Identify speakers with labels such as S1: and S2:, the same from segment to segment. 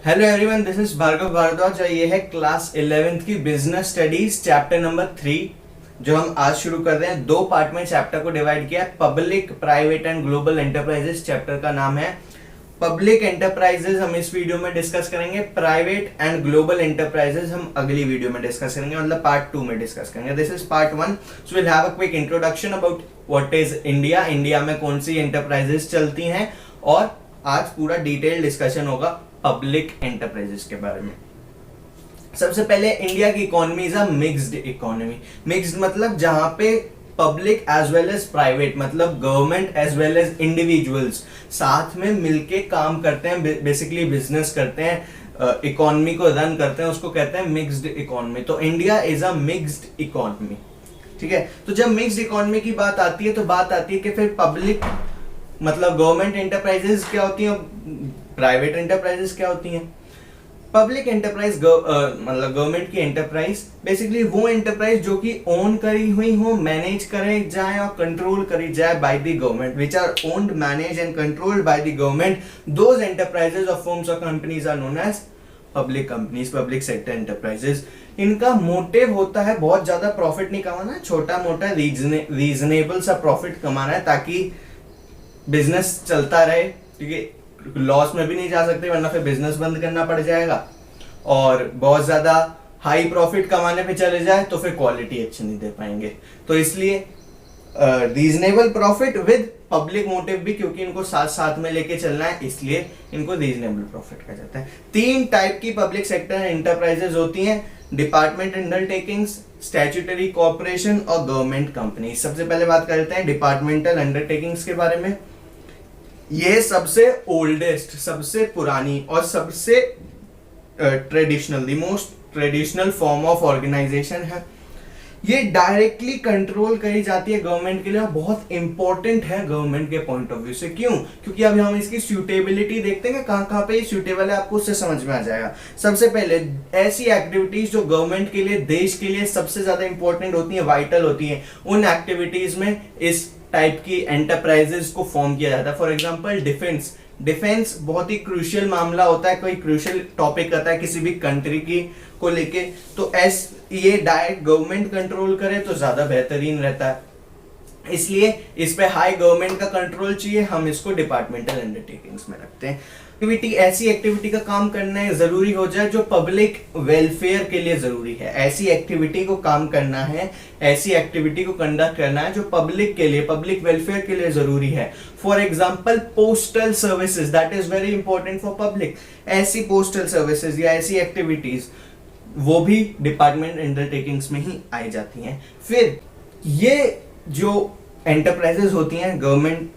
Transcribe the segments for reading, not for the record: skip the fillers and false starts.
S1: Hello everyone, this is Bhargav Bhardwaj. ये है class 11th की बिजनेस स्टडीज चैप्टर नंबर 3 जो हम आज शुरू कर रहे हैं। दो पार्ट में चैप्टर को डिवाइड किया है। Public, private and global enterprises chapter का नाम है। पब्लिक एंटरप्राइजेस हम इस वीडियो में डिस्कस करेंगे, प्राइवेट एंड ग्लोबल एंटरप्राइजेस हम अगली वीडियो में डिस्कस करेंगे, मतलब पार्ट 2 में डिस्कस करेंगे। This is part 1, so will have a quick introduction about what is India, India में कौन सी एंटरप्राइजेस चलती हैं, और आज पूरा डिटेल डिस्कशन होगा पब्लिक एंटरप्राइजेस के बारे में। सबसे पहले इंडिया की economy is a mixed economy. Mixed मतलब जहां पे public as well as private, मतलब government as well as individuals साथ में मिलके काम करते हैं, बेसिकली बिजनेस करते हैं, इकोनॉमी को रन करते हैं, उसको कहते हैं मिक्स्ड इकोनॉमी। तो India is a mixed economy, ठीक है। तो जब मिक्स्ड इकोनॉमी की बात आती है तो बात आती है कि फिर पब्लिक मतलब गवर्नमेंट एंटरप्राइजेस क्या होती हैं, प्राइवेट एंटरप्राइजेस क्या होती हैं। पब्लिक एंटरप्राइज मतलब गवर्नमेंट की एंटरप्राइज, बेसिकली वो एंटरप्राइज जो कि ओन करी हुई हो, मैनेज करे जाए और कंट्रोल करी जाए by the government, which are owned, manage and controlled by the government. Those enterprises और फर्म्स और companies are known as public companies, public sector enterprises. इनका मोटिव होता है बहुत ज्यादा प्रॉफिट नहीं कमाना है, छोटा मोटा रीजनेबल सा प्रॉफिट कमाना है ताकि बिजनेस चलता रहे, क्योंकि लॉस में भी नहीं जा सकते वरना फिर बिजनेस बंद करना पड़ जाएगा, और बहुत ज्यादा हाई प्रॉफिट कमाने पे चले जाए तो फिर क्वालिटी अच्छी नहीं दे पाएंगे। तो इसलिए reasonable profit with public motive भी, क्योंकि इनको साथ साथ में लेके चलना है, इसलिए इनको रीजनेबल प्रॉफिट कहा जाता है। 3 टाइप की पब्लिक सेक्टर एंटरप्राइजेस होती हैं: डिपार्टमेंट अंडरटेकिंग्स, स्टैट्यूटरी कॉर्पोरेशन और गवर्नमेंट कंपनी। सबसे पहले बात करते हैं डिपार्टमेंटल अंडरटेकिंग्स के बारे में। ये सबसे ओल्डेस्ट, सबसे पुरानी और सबसे traditional, the most traditional form of organization है। ये डायरेक्टली कंट्रोल करी जाती है गवर्नमेंट के लिए और बहुत इंपॉर्टेंट है गवर्नमेंट के पॉइंट ऑफ व्यू से। क्यों? क्योंकि अभी हम इसकी सूटेबिलिटी देखते हैं, कहां पे सूटेबल है, आपको उससे समझ में आ जाएगा। सबसे पहले ऐसी एक्टिविटीज जो गवर्नमेंट के लिए, देश के लिए सबसे ज्यादा इंपॉर्टेंट होती है, वाइटल होती है, उन एक्टिविटीज में इस टाइप की एंटरप्राइजेस को फॉर्म किया जाता है। फॉर एग्जांपल डिफेंस, डिफेंस बहुत ही क्रूशियल मामला होता है, कोई क्रूशियल टॉपिक रहता है किसी भी कंट्री की को लेके, तो ये डायरेक्ट गवर्नमेंट कंट्रोल करे तो ज्यादा बेहतरीन रहता है, इसलिए इस पे हाई गवर्नमेंट का कंट्रोल चाहिए। हम इसको डिपार्टमेंटल अंडरटेकिंग्स में रखते हैं। एक्टिविटी, ऐसी एक्टिविटी का काम करना जरूरी हो जाए जो पब्लिक वेलफेयर के लिए जरूरी है। ऐसी एक्टिविटी को काम करना है, ऐसी एक्टिविटी को कंडक्ट करना है जो पब्लिक के लिए, पब्लिक वेलफेयर के लिए जरूरी है। For example postal services, that is very important for public. ऐसी पोस्टल सर्विसेज या ऐसी एक्टिविटीज वो भी डिपार्टमेंट अंडरटेकिंग्स में ही आई जाती हैं। फिर ये जो एंटरप्राइजेस होती हैं गवर्नमेंट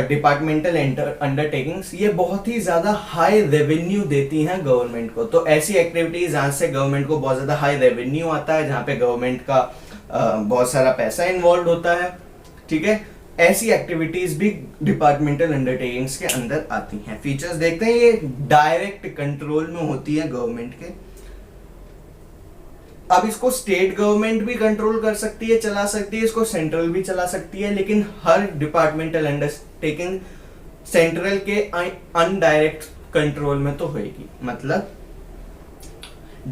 S1: डिपार्टमेंटल अंडरटेकिंग्स, ये बहुत ही ज्यादा हाई रेवेन्यू देती हैं गवर्नमेंट को। तो ऐसी एक्टिविटीज जहां से गवर्नमेंट को बहुत ज्यादा हाई रेवेन्यू आता है, जहां पे गवर्नमेंट का बहुत सारा पैसा इन्वॉल्व होता है, ठीक है, ऐसी एक्टिविटीज भी डिपार्टमेंटल अंडरटेकिंग्स के अंदर आती हैं। फीचर्स देखते हैं, ये डायरेक्ट कंट्रोल में होती है गवर्नमेंट के। अब इसको स्टेट गवर्नमेंट भी कंट्रोल कर सकती है, चला सकती है, इसको सेंट्रल भी चला सकती है, लेकिन हर डिपार्टमेंटल अंडरटेकिंग सेंट्रल के अनडायरेक्ट कंट्रोल में तो होगी। मतलब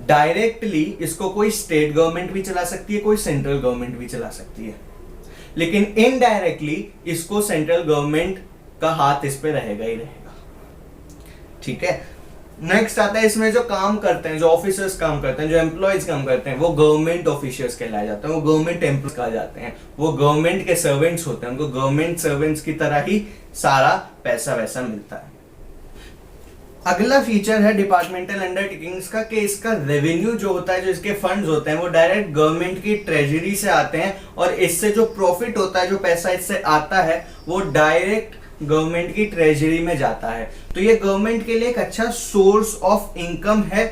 S1: डायरेक्टली इसको कोई स्टेट गवर्नमेंट भी चला सकती है, कोई सेंट्रल गवर्नमेंट भी चला सकती है, लेकिन इनडायरेक्टली इसको सेंट्रल गवर्नमेंट का हाथ इस पे रहेगा ही रहेगा, ठीक है। नेक्स्ट आता है, इसमें जो काम करते हैं, जो ऑफिसर्स काम करते हैं, जो एम्प्लॉयज काम करते हैं, वो गवर्नमेंट ऑफिसर्स कहलाए जाते हैं, वो गवर्नमेंट एम्प्लॉयज कहा जाते हैं, वो गवर्नमेंट के सर्वेंट्स होते हैं, उनको गवर्नमेंट सर्वेंट्स की तरह ही सारा पैसा वैसा मिलता है। अगला फीचर है डिपार्टमेंटल अंडरटेकिंग्स का कि इसका रेवेन्यू जो होता है, जो इसके फंड्स होते हैं, वो डायरेक्ट गवर्नमेंट की ट्रेजरी से आते हैं, और इससे जो प्रॉफिट होता है, जो पैसा इससे आता है, वो डायरेक्ट गवर्नमेंट की ट्रेजरी में जाता है। तो ये गवर्नमेंट के लिए एक अच्छा सोर्स ऑफ इनकम है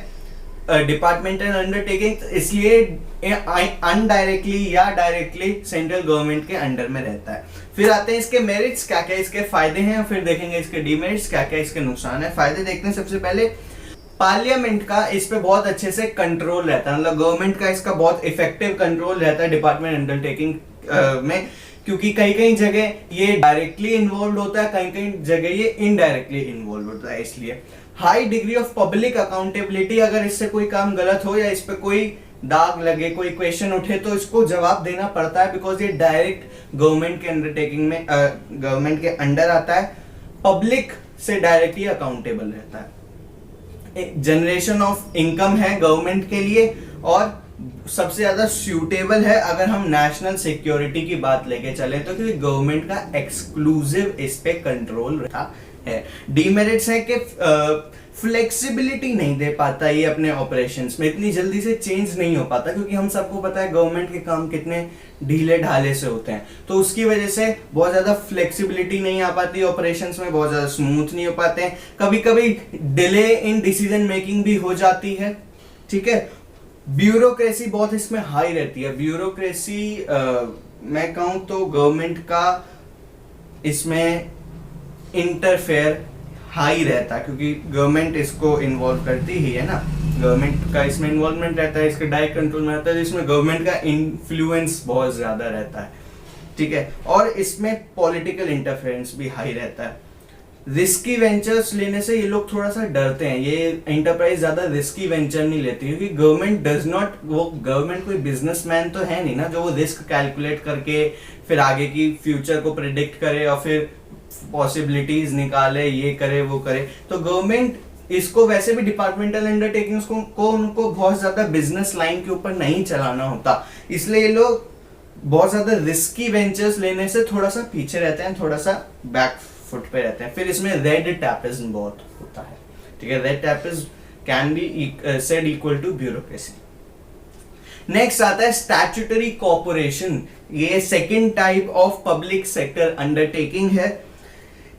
S1: डिपार्टमेंटल अंडरटेकिंग, इसलिए अनडायरेक्टली या डायरेक्टली सेंट्रल गवर्नमेंट के अंडर में रहता है। फिर आते हैं इसके मेरिट्स, क्या क्या इसके फायदे हैं, फिर देखेंगे इसके डिमेरिट्स, क्या क्या इसके नुकसान है। फायदे देखते हैं। सबसे पहले पार्लियामेंट का इस पे बहुत अच्छे से कंट्रोल रहता है, मतलब गवर्नमेंट का इसका बहुत इफेक्टिव कंट्रोल रहता है डिपार्टमेंट अंडरटेकिंग में, क्योंकि कई कई जगह ये डायरेक्टली इन्वॉल्व होता है, कई कई जगह ये इनडायरेक्टली इन्वॉल्व होता है। इसलिए high degree of public accountability, अगर इससे कोई काम गलत हो या इस पे कोई दाग लगे, कोई क्वेश्चन उठे तो इसको जवाब देना पड़ता है, बिकॉज ये डायरेक्ट गवर्नमेंट के अंडरटेकिंग में गवर्नमेंट के अंडर आता है, पब्लिक से डायरेक्टली अकाउंटेबल रहता है। जनरेशन ऑफ इनकम है गवर्नमेंट के लिए, और सबसे ज्यादा सूटेबल है अगर हम नेशनल सिक्योरिटी की बात लेके चले तो, क्योंकि गवर्नमेंट का एक्सक्लूसिव इस पे कंट्रोल रहता है। डीमेरिट्स है कि फ्लेक्सिबिलिटी नहीं दे पाता ये अपने ऑपरेशंस में, इतनी जल्दी से चेंज नहीं हो पाता, क्योंकि हम सबको पता है गवर्नमेंट के काम कितने ढीले ढाले से होते हैं, तो उसकी वजह से बहुत ज्यादा फ्लेक्सिबिलिटी नहीं आ पाती ऑपरेशंस में, बहुत ज्यादा स्मूथ नहीं हो पाते हैं, कभी कभी डिले इन डिसीजन मेकिंग भी हो जाती है। ठीक है, ब्यूरोक्रेसी बहुत इसमें हाई रहती है। ब्यूरोक्रेसी मैं कहूं तो गवर्नमेंट का इसमें इंटरफेयर हाई रहता है, क्योंकि गवर्नमेंट इसको इन्वॉल्व करती ही है ना, गवर्नमेंट का इसमें इन्वॉल्वमेंट रहता है, इसके डायरेक्ट कंट्रोल में रहता है, जिसमें गवर्नमेंट का इन्फ्लुएंस बहुत ज्यादा रहता है। ठीक है, और इसमें पॉलिटिकल इंटरफेरेंस भी हाई रहता है। रिस्की वेंचर्स लेने से ये लोग थोड़ा सा डरते हैं, ये एंटरप्राइज ज्यादा रिस्की वेंचर नहीं लेती, क्योंकि गवर्नमेंट डज नॉट, वो गवर्नमेंट कोई बिजनेसमैन तो है नहीं ना जो वो रिस्क कैलकुलेट करके फिर आगे की फ्यूचर को प्रिडिक्ट करे और फिर पॉसिबिलिटीज निकाले, ये करे वो करे। तो गवर्नमेंट इसको वैसे भी डिपार्टमेंटल अंडरटेकिंग्स को उनको बहुत ज्यादा बिजनेस लाइन के ऊपर नहीं चलाना होता, इसलिए ये लोग बहुत ज्यादा रिस्की वेंचर्स लेने से थोड़ा सा पीछे रहते हैं, थोड़ा सा बैक फुट पे रहते हैं। फिर इसमें रेड टैपिज्म बहुत होता है। ठीक है, red tapism can be said equal to bureaucracy. Next आता है स्टैट्यूटरी कॉर्पोरेशन। ये second type of public sector undertaking है।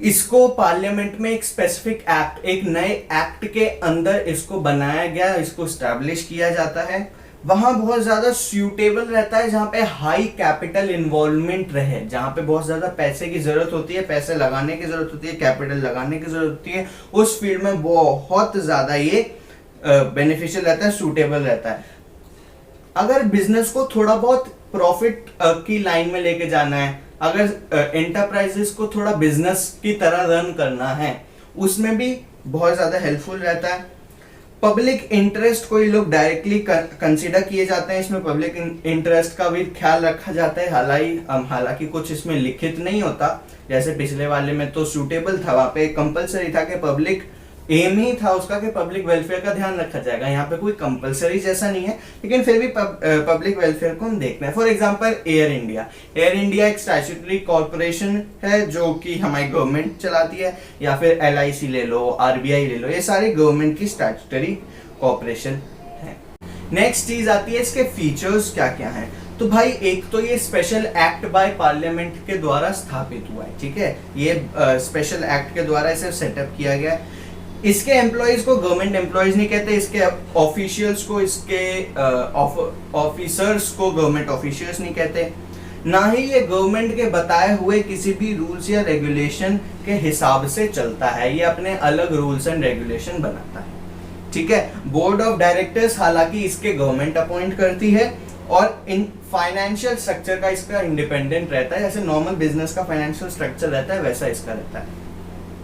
S1: इसको पार्लियामेंट में एक स्पेसिफिक एक्ट, एक नए एक्ट के अंदर इसको बनाया गया, इसको स्टैब्लिश किया जाता है। वहां बहुत ज्यादा सूटेबल रहता है जहां पे हाई कैपिटल इन्वॉल्वमेंट रहे, जहां पे बहुत ज्यादा पैसे की जरूरत होती है, पैसे लगाने की जरूरत होती है, कैपिटल लगाने की जरूरत होती है, उस फील्ड में बहुत ज्यादा ये बेनिफिशियल रहता है, सूटेबल रहता है। अगर बिजनेस को थोड़ा बहुत प्रॉफिट की लाइन में लेके जाना है, अगर एंटरप्राइजेस को थोड़ा बिजनेस की तरह रन करना है, उसमें भी बहुत ज्यादा हेल्पफुल रहता है। पब्लिक इंटरेस्ट को ये लोग डायरेक्टली कंसीडर किए जाते हैं, इसमें पब्लिक इंटरेस्ट का भी ख्याल रखा जाता है। हालांकि कुछ इसमें लिखित नहीं होता, जैसे पिछले वाले में तो सूटेबल था, वहां पे कंपलसरी था कि पब्लिक एम ही था उसका कि पब्लिक वेलफेयर का ध्यान रखा जाएगा। यहाँ पे कोई कंपलसरी जैसा नहीं है, लेकिन फिर भी पब्लिक वेलफेयर को हम देखते हैं। For example air India, air India एक स्टैट्यूटरी कॉर्पोरेशन है जो कि हमारी गवर्नमेंट चलाती है, या फिर LIC ले लो, RBI ले लो, ये सारी गवर्नमेंट की स्टैट्यूटरी कॉर्पोरेशन है। नेक्स्ट चीज आती है इसके फीचर्स क्या क्या हैं। तो भाई एक तो ये स्पेशल एक्ट बाय पार्लियामेंट के द्वारा स्थापित हुआ है। ठीक है, ये स्पेशल एक्ट के द्वारा इसे सेटअप किया गया है। इसके एम्प्लॉयज को गवर्नमेंट एम्प्लॉयज नहीं कहते, इसके ऑफिशियल्स को, इसके ऑफिसर्स को गवर्नमेंट ऑफिशियल्स नहीं कहते, ना ही ये गवर्नमेंट के बताए हुए किसी भी रूल्स या रेगुलेशन के हिसाब से चलता है, ये अपने अलग रूल्स एंड रेगुलेशन बनाता है। ठीक है, बोर्ड ऑफ डायरेक्टर्स हालांकि इसके गवर्नमेंट अपॉइंट करती है, और इन फाइनेंशियल स्ट्रक्चर का इसका इंडिपेंडेंट रहता है, जैसे नॉर्मल बिजनेस का फाइनेंशियल स्ट्रक्चर रहता है वैसा इसका रहता है।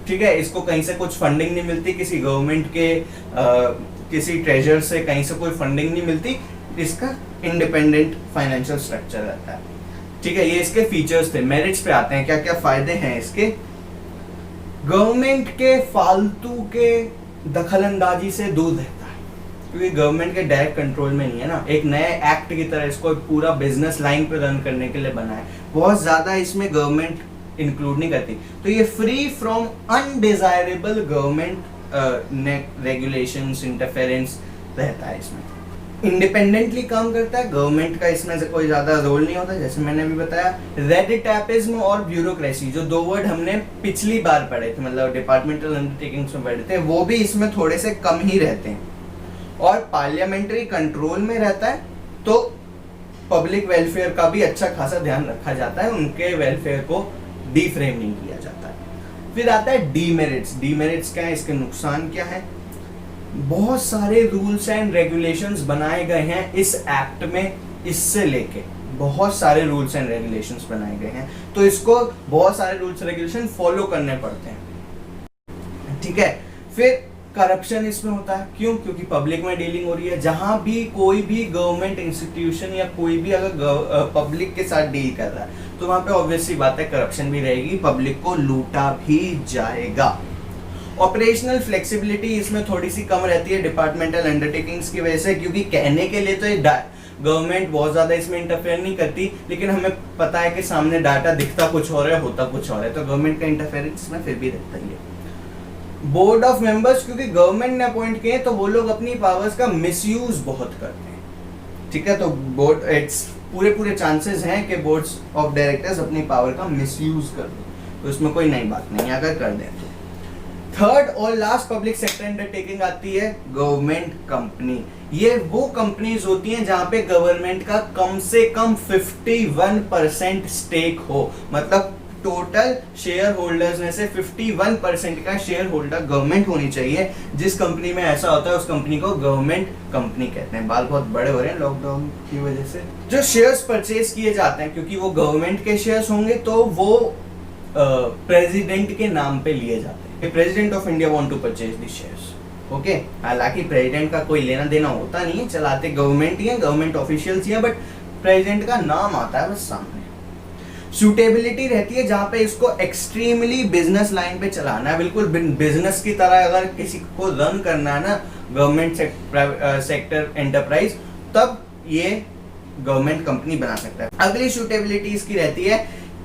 S1: ठीक है, इसको कहीं से कुछ फंडिंग नहीं मिलती, किसी गवर्नमेंट के किसी ट्रेजर से कहीं से कोई फंडिंग नहीं मिलती, इसका इंडिपेंडेंट फाइनेंशियल स्ट्रक्चर रहता है। ठीक है, ये इसके फीचर्स थे। मेरिट्स पे आते हैं, क्या क्या फायदे हैं इसके। गवर्नमेंट के फालतू के दखलंदाजी से दूर रहता है, क्योंकि गवर्नमेंट के डायरेक्ट कंट्रोल में नहीं है ना, एक नए एक्ट की तरह इसको पूरा बिजनेस लाइन पे रन करने के लिए बना है, बहुत ज्यादा इसमें गवर्नमेंट इंक्लूड नहीं करती। तो ये free from undesirable government regulations, interference रहता है इसमें। इंडिपेंडेंटली काम करता है, गवर्नमेंट का इसमें से कोई ज्यादा रोल नहीं होता, जैसे मैंने अभी बताया। रेड टैपिज्म और ब्यूरोक्रेसी, जो दो वर्ड हमने पिछली बार पढ़े थे, मतलब डिपार्टमेंटल अंडरटेकिंग्स में पढ़े थे, वो भी इसमें थोड़े से कम ही रहते हैं। और पार्लियामेंट्री कंट्रोल में रहता है, तो पब्लिक वेलफेयर का भी अच्छा खासा ध्यान रखा जाता है, उनके वेलफेयर को डिफ्रेम नहीं किया जाता है। फिर आता है डीमेरिट्स। डीमेरिट्स क्या है, इसके नुकसान क्या है। बहुत सारे रूल्स एंड रेगुलेशंस बनाए गए हैं इस एक्ट में, इससे लेके बहुत सारे रूल्स एंड रेगुलेशंस बनाए गए हैं, तो इसको बहुत सारे रूल्स रेगुलेशन फॉलो करने पड़ते हैं। ठीक है, फिर करप्शन इसमें होता है। क्यों? क्योंकि पब्लिक में डीलिंग हो रही है। जहां भी कोई भी गवर्नमेंट इंस्टीट्यूशन या कोई भी अगर पब्लिक के साथ डील कर रहा है तो वहां पे ऑब्वियसली बात है करप्शन भी रहेगी, पब्लिक को लूटा भी जाएगा। ऑपरेशनल फ्लेक्सिबिलिटी इसमें थोड़ी सी कम रहती है डिपार्टमेंटल अंडरटेकिंग्स की वजह से, क्योंकि कहने के लिए तो ये गवर्नमेंट बहुत ज्यादा इसमें इंटरफेयर नहीं करती, लेकिन हमें पता है कि सामने डाटा दिखता कुछ और है, होता कुछ और है, तो गवर्नमेंट का इंटरफेरेंस इसमें फिर भी रहता ही है। बोर्ड ऑफ मेंबर्स, क्योंकि गवर्नमेंट ने अपॉइंट किए तो वो लोग अपनी पावर्स का मिसयूज बहुत करते हैं। ठीक है, तो बोर्ड इट्स पूरे चांसेस हैं कि बोर्ड्स ऑफ डायरेक्टर्स अपनी पावर का मिसयूज कर दें, तो इसमें कोई नई बात नहीं है अगर कर दें तो। थर्ड और लास्ट पब्लिक सेक्टर अंडरटेकिंग आती है गवर्नमेंट कंपनी। ये वो कंपनीज होती हैं जहां पे गवर्नमेंट का कम से कम 51% स्टेक हो, मतलब टोटल शेयर होल्डर्स में से 51% का शेयर होल्डर गवर्नमेंट होनी चाहिए। जिस कंपनी में ऐसा होता है उस कंपनी को गवर्नमेंट कंपनी कहते हैं। बाल बहुत बड़े हो रहे हैं लॉकडाउन की वजह से। जो शेयर्स परचेज किए जाते हैं, क्योंकि वो गवर्नमेंट के शेयर्स होंगे तो वो प्रेसिडेंट के नाम पे लिए जाते हैं। President of India want to purchase the shares, okay. हालांकि प्रेसिडेंट का कोई लेना देना होता नहीं है, चलाते गवर्नमेंट ही है, गवर्नमेंट ऑफिशियल्स ही है, बट प्रेसिडेंट का नाम आता है बस सामने। सूटेबिलिटी रहती है जहां पे इसको एक्सट्रीमली बिजनेस लाइन पे चलाना है, बिल्कुल बिजनेस की तरह अगर किसी को रन करना है ना गवर्नमेंट सेक्टर एंटरप्राइज, तब ये गवर्नमेंट कंपनी बना सकता है। अगली सूटेबिलिटी इसकी रहती है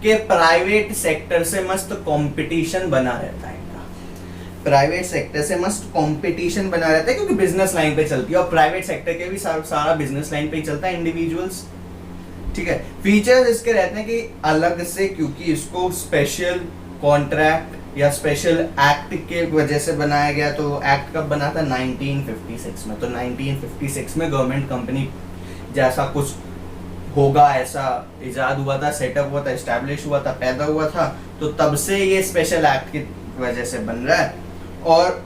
S1: कि प्राइवेट सेक्टर से मस्त कंपटीशन बना रहता है। प्राइवेट सेक्टर से मस्त कंपटीशन बना रहता है क्योंकि बिजनेस लाइन पे चलती है, और प्राइवेट सेक्टर के भी सारा बिजनेस लाइन पे ही चलता है, इंडिविजुअल्स। ठीक है, फीचर्स इसके रहते हैं कि अलग से, क्योंकि इसको स्पेशल कॉन्ट्रैक्ट या स्पेशल एक्ट के वजह से बनाया गया। तो एक्ट कब बना था? 1956 में। तो 1956 में गवर्नमेंट कंपनी जैसा कुछ होगा ऐसा इजाद हुआ था, सेटअप हुआ था, एस्टैब्लिश हुआ था, पैदा हुआ था, तो तब से ये स्पेशल एक्ट की वजह से बन रहा है। और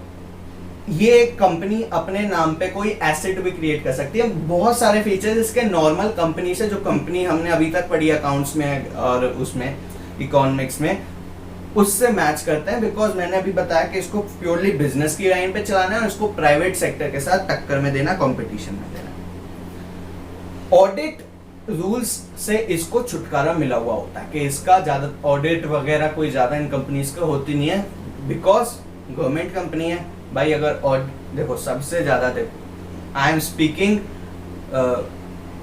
S1: ये कंपनी अपने नाम पे कोई एसेट भी क्रिएट कर सकती है। बहुत सारे फीचर्स इसके नॉर्मल कंपनी से, जो कंपनी हमने अभी तक पढ़ी अकाउंट्स में और उसमें इकोनॉमिक्स में, उससे मैच करते हैं। बिकॉज मैंने अभी बताया कि इसको प्योरली बिजनेस की लाइन पे चलाना है और इसको प्राइवेट सेक्टर के साथ टक्कर में देना, कंपटीशन में देना। ऑडिट रूल्स से इसको छुटकारा मिला हुआ होता है कि इसका ज्यादा ऑडिट वगैरह कोई ज्यादा इन कंपनीज का होती नहीं है, बिकॉज गवर्नमेंट कंपनी है भाई। अगर और देखो सबसे ज्यादा, देखो आई एम स्पीकिंग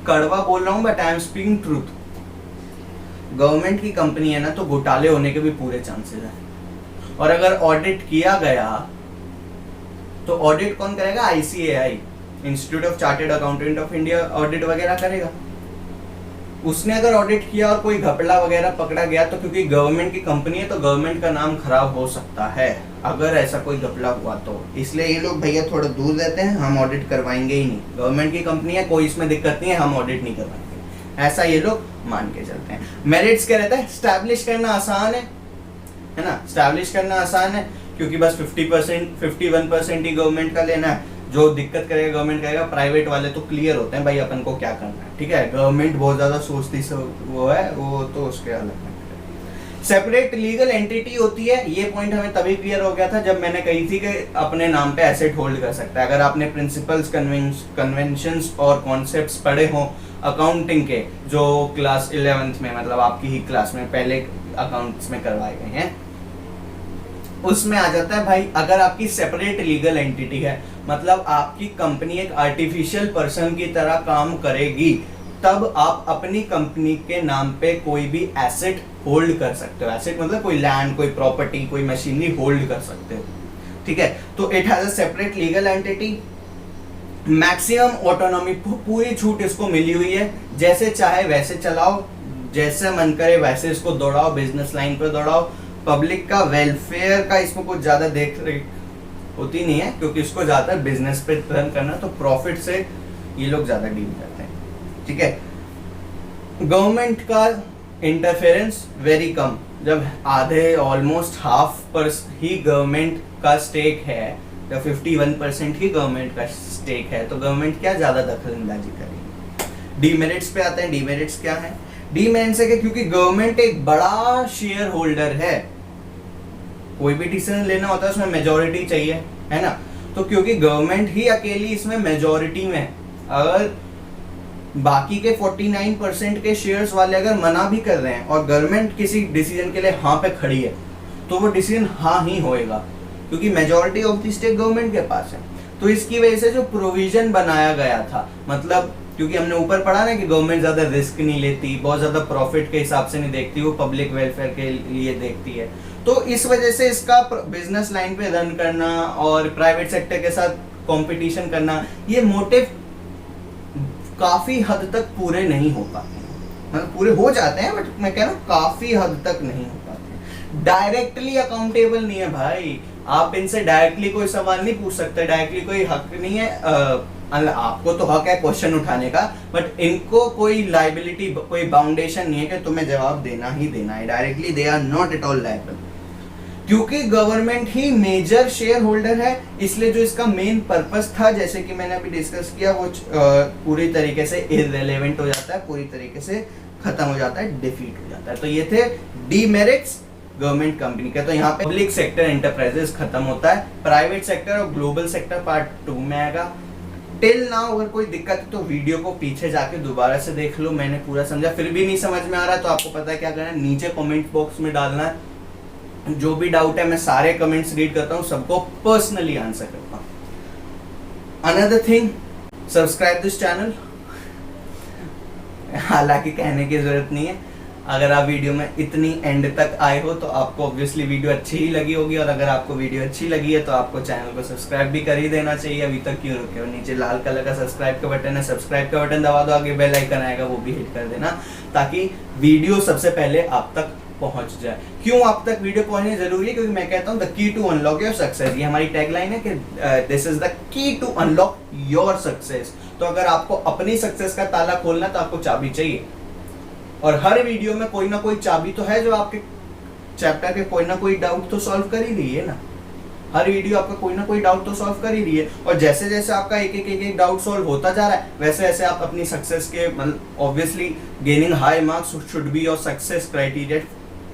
S1: कड़वा बोल रहा हूं but I am speaking truth. Government की कंपनी है ना, तो घोटाले होने के भी पूरे चांसेस हैं। और अगर ऑडिट किया गया तो ऑडिट कौन करेगा? ICAI, institute of chartered accountant of India audit वगैरह करेगा। उसने अगर ऑडिट किया और कोई घपला वगैरह पकड़ा गया तो क्योंकि गवर्नमेंट की कंपनी है तो गवर्नमेंट का नाम खराब हो सकता है अगर ऐसा कोई घपला हुआ तो। इसलिए ये लोग भैया थोड़ा दूर रहते हैं, हम ऑडिट करवाएंगे ही नहीं, गवर्नमेंट की कंपनी है, कोई इसमें दिक्कत नहीं है, हम ऑडिट नहीं करवाएंगे, ऐसा ये लोग मान के चलते हैं। मेरिट्स क्या रहता है? स्टैब्लिश करना आसान है ना, स्टैब्लिश करना आसान है क्योंकि बस 51% ही गवर्नमेंट का लेना है। जो दिक्कत करेगा गवर्नमेंट करेगा, प्राइवेट वाले तो क्लियर होते हैं भाई अपन को क्या करना है। ठीक है, गवर्नमेंट बहुत ज्यादा सोचती से वो है, वो तो उसके अलग है। सेपरेट लीगल एंटिटी होती है, ये पॉइंट हमें तभी क्लियर हो गया था जब मैंने कही थी कि अपने नाम पे एसेट होल्ड कर सकता है। अगर आपने प्रिंसिपल्स, कन्वेंशंस और कॉन्सेप्ट्स पढ़े हों अकाउंटिंग के, जो क्लास 11th में, मतलब आपकी ही क्लास में पहले अकाउंट्स में करवाए गए हैं, उसमें आ जाता है भाई अगर आपकी सेपरेट लीगल एंटिटी है, मतलब आपकी कंपनी एक आर्टिफिशियल पर्सन की तरह काम करेगी, तब आप अपनी कंपनी के नाम पे कोई भी एसेट होल्ड कर सकते हो। एसेट मतलब कोई लैंड, कोई प्रॉपर्टी, कोई मशीनरी होल्ड कर सकते हो। ठीक है, तो it has a separate legal entity, maximum autonomy, पूरी छूट इसको मिली हुई है, जैसे चाहे वैसे चलाओ, जैसे मन करे वैसे इसको दौड़ाओ, बिजनेस लाइन पर दौड़ाओ। पब्लिक का वेलफेयर का इसमें कुछ ज्यादा देख रेख होती नहीं है क्योंकि इसको ज्यादा बिजनेस पे रन करना, तो प्रॉफिट से ये लोग ज्यादा डील करते हैं। ठीक है, गवर्नमेंट का इंटरफेरेंस वेरी कम, जब आधे ऑलमोस्ट हाफ पर ही गवर्नमेंट का स्टेक है, या 51% ही गवर्नमेंट का स्टेक है, तो गवर्नमेंट क्या ज्यादा दखल अंदाजी करेगी। डीमेरिट्स पे आते हैं। डीमेरिट्स क्या है? डीमेरिट्स है कि क्योंकि गवर्नमेंट एक बड़ा शेयर होल्डर है, कोई भी डिसीजन लेना होता है उसमें मेजॉरिटी चाहिए, है ना, तो क्योंकि गवर्नमेंट ही अकेली इसमें मेजॉरिटी में है, अगर बाकी के 49% के शेयर्स वाले अगर मना भी कर रहे हैं और गवर्नमेंट किसी डिसीजन के लिए हाँ पे खड़ी है, तो वो डिसीजन हाँ ही होएगा, क्योंकि majority of the state government के पास है। तो इसकी वजह से जो प्रोविजन बनाया गया था, मतलब क्योंकि हमने ऊपर पढ़ा ना कि गवर्नमेंट ज्यादा रिस्क नहीं लेती, बहुत ज्यादा प्रॉफिट के हिसाब से नहीं देखती, वो पब्लिक वेलफेयर के लिए देखती है, तो इस वजह से इसका बिजनेस लाइन पे रन करना और प्राइवेट सेक्टर के साथ कंपटीशन करना, ये मोटिव काफी हद तक पूरे नहीं हो पाते, मतलब पूरे हो जाते हैं बट मैं कह रहा हूँ काफी हद तक नहीं हो पाते। डायरेक्टली अकाउंटेबल नहीं है भाई, आप इनसे डायरेक्टली कोई सवाल नहीं पूछ सकते, डायरेक्टली कोई हक नहीं है, आपको तो हक है क्वेश्चन उठाने का, बट इनको कोई लाइबिलिटी, कोई बाउंडेशन नहीं है कि तुम्हें जवाब देना ही देना है। Directly they are not at all liable, क्योंकि गवर्नमेंट ही मेजर शेयर होल्डर है, इसलिए जो इसका मेन पर्पस था, जैसे कि मैंने अभी डिस्कस किया, वो पूरी तरीके से इररिलेवेंट हो जाता है, पूरी तरीके से खत्म हो जाता है, डिफीट हो जाता है। तो ये थे डीमेरिट्स गवर्नमेंट कंपनी का। तो यहाँ पे पब्लिक सेक्टर एंटरप्राइजेस खत्म होता है, प्राइवेट सेक्टर और ग्लोबल सेक्टर पार्ट 2 में आएगा। टिल नाउ अगर कोई दिक्कत है तो वीडियो को पीछे जाके दोबारा से देख लो, मैंने पूरा समझा। फिर भी नहीं समझ में आ रहा तो आपको पता है क्या करना है, नीचे कमेंट बॉक्स में डालना है, जो भी डाउट है मैं सारे कमेंट्स रीड करता हूँ, सबको पर्सनली आंसर करता हूँ। Another thing, subscribe this channel, हालांकि कहने की जरूरत नहीं है, अगर आप वीडियो में इतनी एंड तक आए हो तो आपको ऑब्वियसली वीडियो अच्छी ही लगी होगी, और अगर आपको वीडियो अच्छी लगी है तो आपको चैनल को सब्सक्राइब भी कर ही देना चाहिए। अभी तक क्यों रुके हो, नीचे लाल कलर का सब्सक्राइब का बटन है, सब्सक्राइब का बटन दबा दो, आगे बेल आइकन आएगा वो भी हिट कर देना, ताकि वीडियो सबसे पहले आप तक पहुंच जाए। क्यों आप तक वीडियो पहुंचनी जरूरी है, क्योंकि मैं कहता हूँ the key to unlock your success, ये हमारी टैगलाइन है कि this is the key to unlock your success. तो अगर आपको अपनी सक्सेस का ताला खोलना तो आपको चाबी चाहिए, और हर वीडियो में कोई ना कोई चाबी तो है जो आपके चैप्टर के कोई ना कोई डाउट तो सॉल्व कर ही रही है ना। हर वीडियो आपका कोई ना कोई डाउट तो सॉल्व कर ही रही है, और जैसे जैसे आपका एक डाउट सॉल्व होता जा रहा है, वैसे वैसे आप अपनी सक्सेस के, मतलब obviously gaining high marks should be your success criteria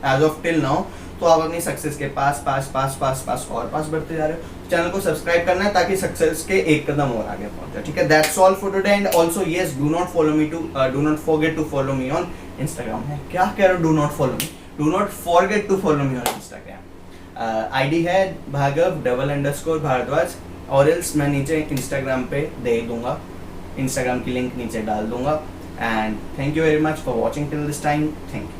S1: as of till now. तो आप अपनी सक्सेस के पास और पास बढ़ते जा रहे हो। चैनल को सब्सक्राइब करना है ताकि सक्सेस के एक कदम और आगे पहुंचे, ठीक है। That's all for today, and also yes, do not forget to follow me on Instagram है, क्या कह रहा हूँ, do not forget to follow me on Instagram. ID है भार्गव_भारद्वाज, और एल्स मैं नीचे इंस्टाग्राम पे दे दूंगा, इंस्टाग्राम की लिंक नीचे डाल दूंगा। And thank you very much for watching till this time, thank you.